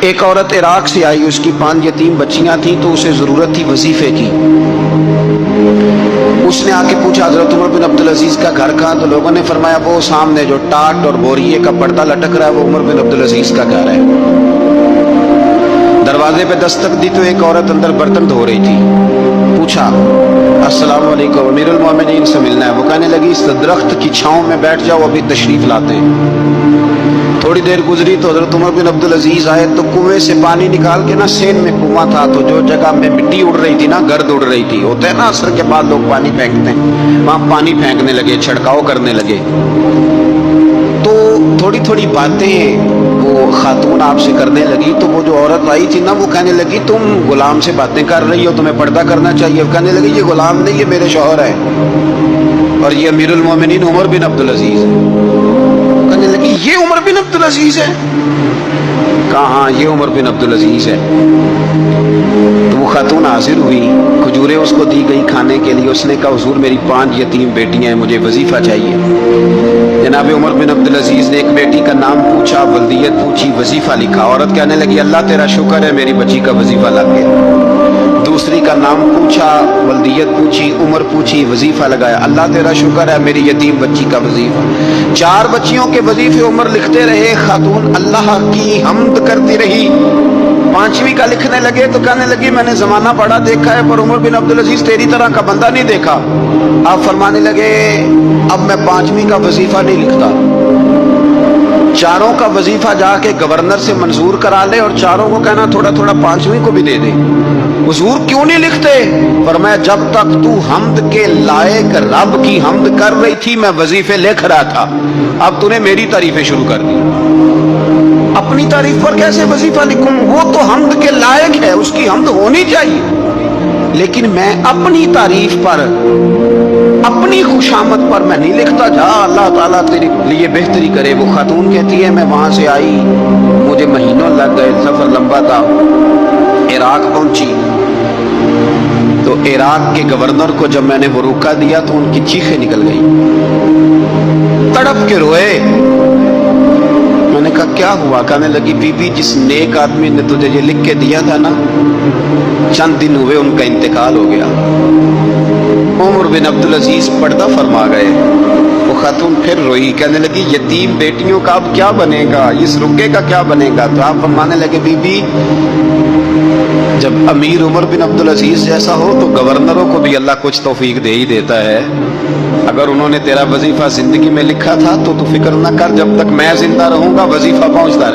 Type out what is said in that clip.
ایک عورت عراق سے آئی، اس کی 5 یتیم بچیاں تھیں، تو اسے ضرورت تھی وظیفے کی۔ اس نے آ کے پوچھا حضرت عمر بن عبدالعزیز کا گھر کہاں؟ تو لوگوں نے فرمایا وہ سامنے جو ٹاٹ اور بوریے کا پردہ لٹک رہا ہے وہ عمر بن عبدالعزیز کا گھر ہے۔ دروازے پہ دستک دی تو ایک عورت اندر برتن دھو رہی تھی۔ پوچھا السلام علیکم، امیر المومنین سے ملنا ہے۔ وہ کہنے لگی اس درخت کی چھاؤں میں بیٹھ جاؤ، ابھی تشریف لاتے ہیں۔ تھوڑی دیر گزری تو حضرت عمر بن عبدالعزیز آئے تو کنویں سے پانی نکال کے نا، سین میں کنواں تھا تو جو جگہ میں مٹی اڑ رہی تھی نا، گرد اڑ رہی تھی، ہوتا ہے نا عصر کے بعد لوگ پانی پھینکتے ہیں، وہاں پانی پھینکنے لگے، چھڑکاؤ کرنے لگے۔ تو تھوڑی تھوڑی باتیں وہ خاتون آپ سے کرنے لگی، تو وہ جو عورت آئی تھی نا وہ کہنے لگی تم غلام سے باتیں کر رہی ہو، تمہیں پردہ کرنا چاہیے۔ وہ کہنے لگی یہ غلام نہیں، یہ میرے شوہر ہے اور یہ امیر المومنین عمر بن عبدالعزیز ہے۔ کہنے لگی یہ عمر بن عبدالعزیز ہے؟ کہا ہاں یہ عمر بن عبدالعزیز ہے۔ تو وہ خاتون حاضر ہوئی، کھجوریں اس کو دی گئی کھانے کے لیے۔ اس نے کہا حضور میری 5 یتیم بیٹیاں ہیں، مجھے وظیفہ چاہیے۔ جناب عمر بن عبدالعزیز نے ایک بیٹی کا نام پوچھا، ولدیت پوچھی، وظیفہ لکھا۔ عورت کہنے لگی اللہ تیرا شکر ہے میری بچی کا وظیفہ لگ گیا۔ دوسری کا نام پوچھا، ولدیت پوچھی، عمر پوچھی، وظیفہ لگایا، اللہ تیرا شکر ہے میری یتیم بچی کا وظیفہ۔ 4 بچیوں کے وظیفے عمر لکھتے رہے، خاتون اللہ کی حمد کرتی رہی۔ 5ویں کا لکھنے لگے تو کہنے لگی میں نے زمانہ بڑا دیکھا ہے پر عمر بن عبدالعزیز تیری طرح کا بندہ نہیں دیکھا۔ آپ فرمانے لگے اب میں 5ویں کا وظیفہ نہیں لکھتا، 4 کا وظیفہ جا کے گورنر سے منظور کرا لے اور 4 کو کہنا تھوڑا تھوڑا 5ویں کو بھی دے دے۔ حضور کیوں نہیں لکھتے؟ فرمایا جب تک تو حمد کے لائق رب کی حمد کر رہی تھی میں وظیفے لکھ رہا تھا، اب تو نے میری تعریفیں شروع کر دی۔ اپنی تعریف پر کیسے وظیفہ لکھوں؟ وہ تو حمد کے لائق ہے، اس کی حمد ہونی چاہیے، لیکن میں اپنی تعریف پر، اپنی خوشامد پر میں نہیں لکھتا۔ جا اللہ تعالیٰ تیرے لیے بہتری کرے۔ وہ خاتون کہتی ہے میں وہاں سے آئی، مجھے مہینوں لگ گئے، سفر لمبا تھا، عراق پہنچی تو عراق کے گورنر کو جب میں نے وہ روکا دیا تو ان کی چیخیں نکل گئی، تڑپ کے روئے۔ میں نے کہا کیا ہوا؟ کہنے لگی بی بی جس نیک آدمی نے تجھے یہ لکھ کے دیا تھا نا، چند دن ہوئے ان کا انتقال ہو گیا۔ عمر بن عبدالعزیز پردہ فرما گئے۔ وہ خاتون پھر روئی، کہنے لگی یتیم بیٹیوں کا اب کیا بنے گا، اس رکے کا کیا بنے گا؟ تو آپ فرمانے لگے بی بی جب امیر عمر بن عبدالعزیز جیسا ہو تو گورنروں کو بھی اللہ کچھ توفیق دے ہی دیتا ہے۔ اگر انہوں نے تیرا وظیفہ زندگی میں لکھا تھا تو فکر نہ کر، جب تک میں زندہ رہوں گا وظیفہ پہنچتا رہے۔